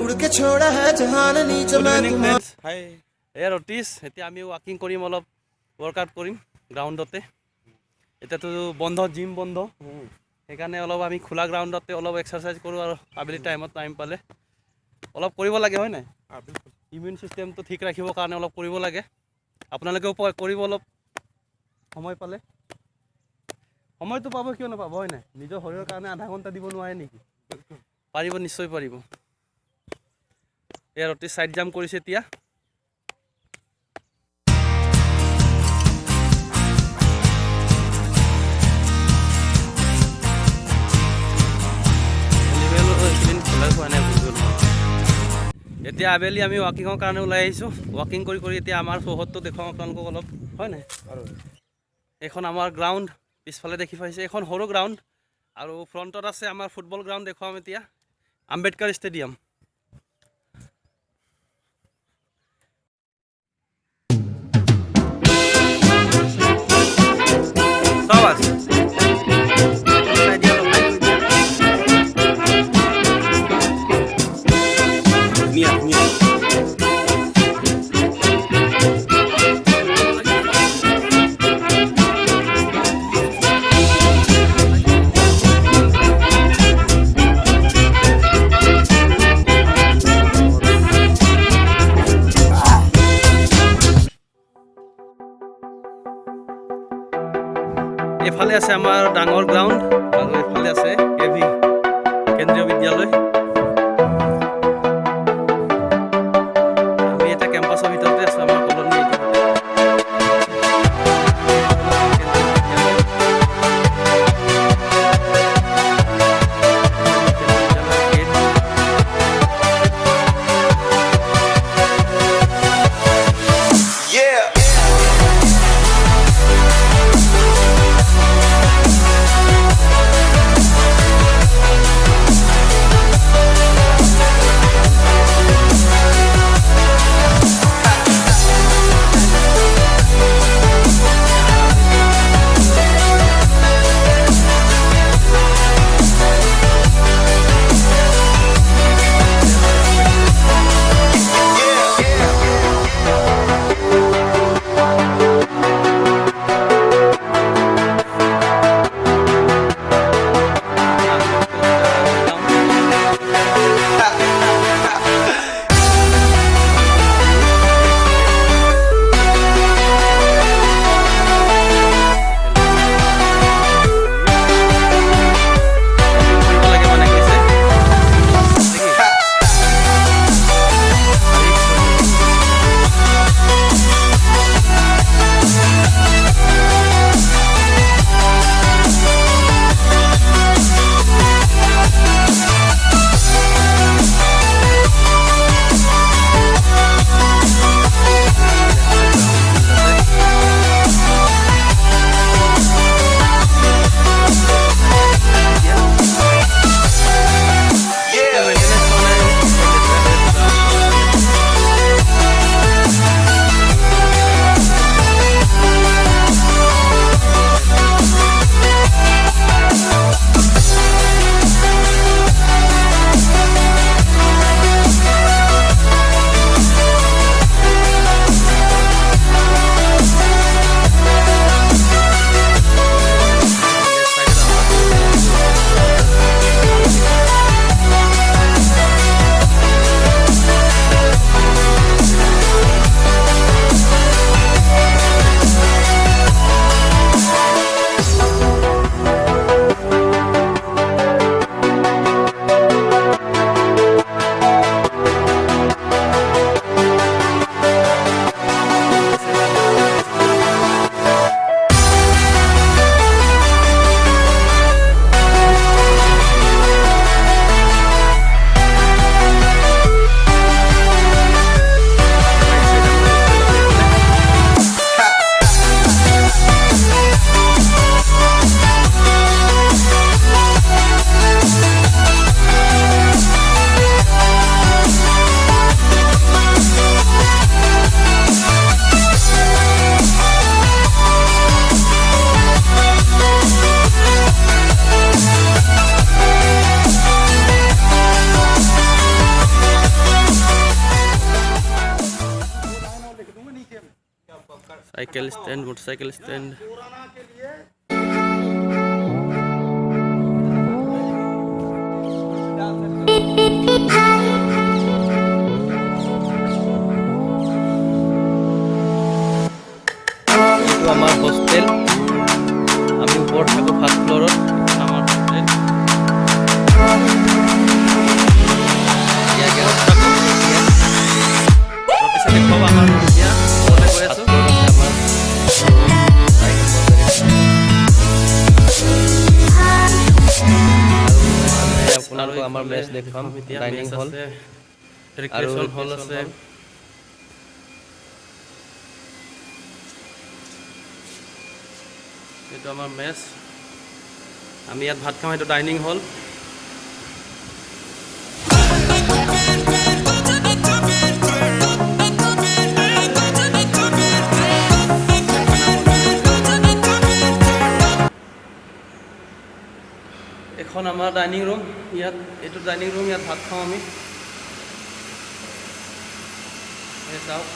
उड़ के छोड़ा है जहान नीचे मैं तुम्हारा हाय এ ৰটিছ এতিয়া আমি ৱাকিং কৰিম অলপ ৱৰ্কআউট কৰিম গ্ৰাউণ্ডতে এতিয়াতো বন্ধ জিম বন্ধ সেইকাৰণে অলপ আমি খোলা গ্ৰাউণ্ডতে অলপ এক্সাৰচাইজ কৰোঁ আৰু আবেলি টাইমত টাইম পালে অলপ কৰিব লাগে হয় নাই ইমিউন চিষ্টেমটো ঠিক ৰাখিবৰ কাৰণে অলপ কৰিব লাগে আপোনালোকেও কৰিব অলপ সময় পালে সময়টো পাব কিয় নাপাব হয় নাই নিজৰ শৰীৰৰ কাৰণে আধা ঘণ্টা দিব নোৱাৰে নেকি পাৰিব নিশ্চয় পাৰিব এই ৰটিছ সাইড জাম্প কৰিছে এতিয়া এতিয়া আবেলি আমি ৱাকিঙৰ কাৰণে ওলাই আহিছোঁ ৱাকিং কৰি কৰি এতিয়া আমাৰ চৌহদটো দেখুৱাম আপোনালোকক অলপ হয় নাই এইখন আমাৰ গ্ৰাউণ্ড পিছফালে দেখি পাইছে এখন সৰু গ্ৰাউণ্ড আৰু ফ্ৰণ্টত আছে আমাৰ ফুটবল গ্ৰাউণ্ড দেখুৱাম এতিয়া আম্বেদকাৰ ষ্টেডিয়াম সব আছে এফালে আছে আমাৰ ডাঙৰ গ্ৰাউণ্ড আৰু এফালে আছে কেভি কেন্দ্ৰীয় বিদ্যালয় আমি এটা কেম্পাছৰ ভিতৰতে আছোঁ আমাৰ colony cycle stand, motorcycle stand. এইটো আমাৰ হোষ্টেল, আমি ওপৰত থাকোঁ ফাৰ্ষ্ট ফ্ল'ৰত। আমাৰ হোষ্টেল পিছত দেখুৱাব আমাৰ এতিয়া ওপৰলৈ গৈ আছোঁ। আপোনালোকক আমাৰ মেচ দেখুৱাম, ডাইনিং হল, ৰিক্ৰিয়েশ্যন হল আছে। এইটো আমাৰ মেচ, আমি ইয়াত ভাত খাওঁ। এইটো ডাইনিং হল। এখন আমাৰ ডাইনিং ৰুম, ইয়াত এইটো ডাইনিং ৰুম, ইয়াত ভাত খাওঁ আমি। এই চাওক,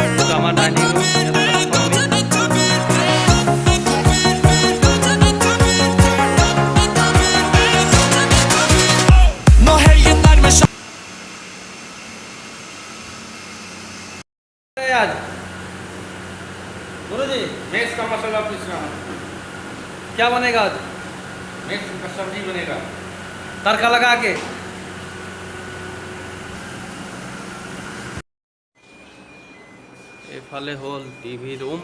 এইটো আমাৰ ডাইনিং ৰুম, ইয়াত ভাত খাওঁ আমি। आज गुरु जी मिक्स का मसाला पीसना, क्या बनेगा आज? मिक्स का सब्जी बनेगा। तड़का लगा के। एफाले हल टीवी रूम,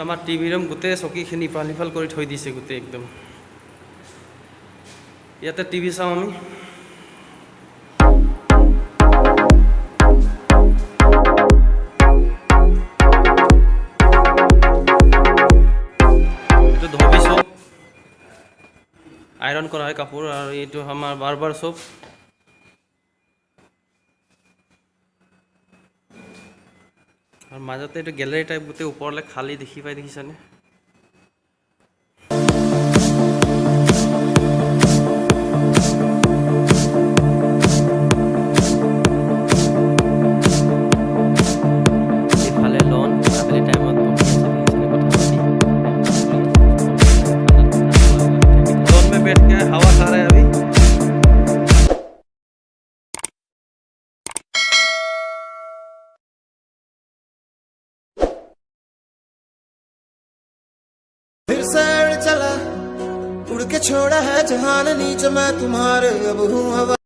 आमार टीवी रूम गोटे चकीखिनि इफाल सिफाल कर थई दिसे गोटे एकदम। इते टीवी चाওঁ আমি। आयरन करा है कपूर, और ये हमार बार्बर शॉप। और मजते गैलरी टाइप गोटे ऊपर खाली देखी पाई, देखिछाने? इफाले लॉन, आबेली टाइमत बहि আছে, देखिछाने কথা पाति लॉन में बैठ के हवा खा रहे हैं अभी। फिर से चला उड़ के छोड़ा है जहान नीचे मैं तुम्हारे अब हूँ हवा।